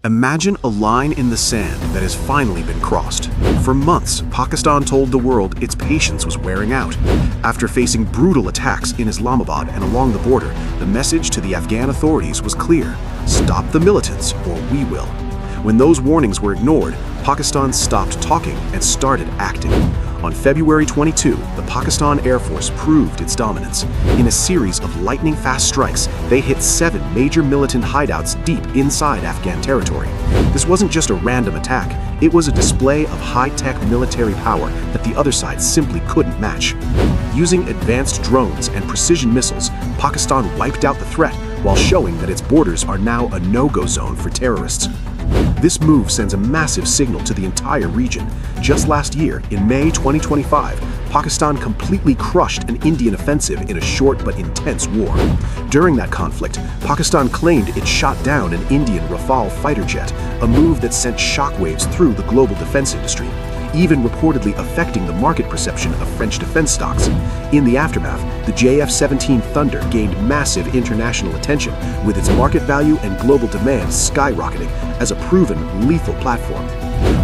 Imagine a line in the sand that has finally been crossed. For months, Pakistan told the world its patience was wearing out. After facing brutal attacks in Islamabad and along the border, the message to the Afghan authorities was clear: stop the militants or we will. When those warnings were ignored, Pakistan stopped talking and started acting. On February 22, the Pakistan Air Force proved its dominance. In a series of lightning-fast strikes, they hit 7 major militant hideouts deep inside Afghan territory. This wasn't just a random attack, it was a display of high-tech military power that the other side simply couldn't match. Using advanced drones and precision missiles, Pakistan wiped out the threat while showing that its borders are now a no-go zone for terrorists. This move sends a massive signal to the entire region. Just last year, in May 2025, Pakistan completely crushed an Indian offensive in a short but intense war. During that conflict, Pakistan claimed it shot down an Indian Rafale fighter jet, a move that sent shockwaves through the global defense industry, even reportedly affecting the market perception of French defense stocks. In the aftermath, the JF-17 Thunder gained massive international attention, with its market value and global demand skyrocketing as a proven lethal platform.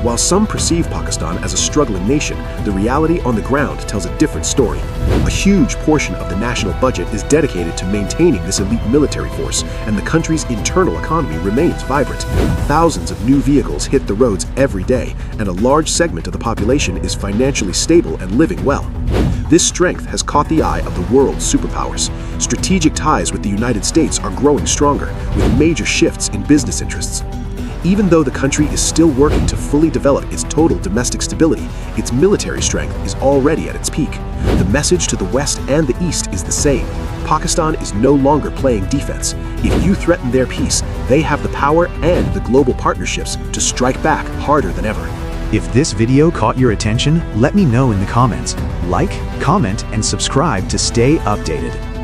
While some perceive Pakistan as a struggling nation, the reality on the ground tells a different story. A huge portion of the national budget is dedicated to maintaining this elite military force, and the country's internal economy remains vibrant. Thousands of new vehicles hit the roads every day, and a large segment of the population is financially stable and living well. This strength has caught the eye of the world's superpowers. Strategic ties with the United States are growing stronger, with major shifts in business interests. Even though the country is still working to fully develop its total domestic stability, its military strength is already at its peak. The message to the West and the East is the same: Pakistan is no longer playing defense. If you threaten their peace, they have the power and the global partnerships to strike back harder than ever. If this video caught your attention, let me know in the comments. Like, comment, and subscribe to stay updated.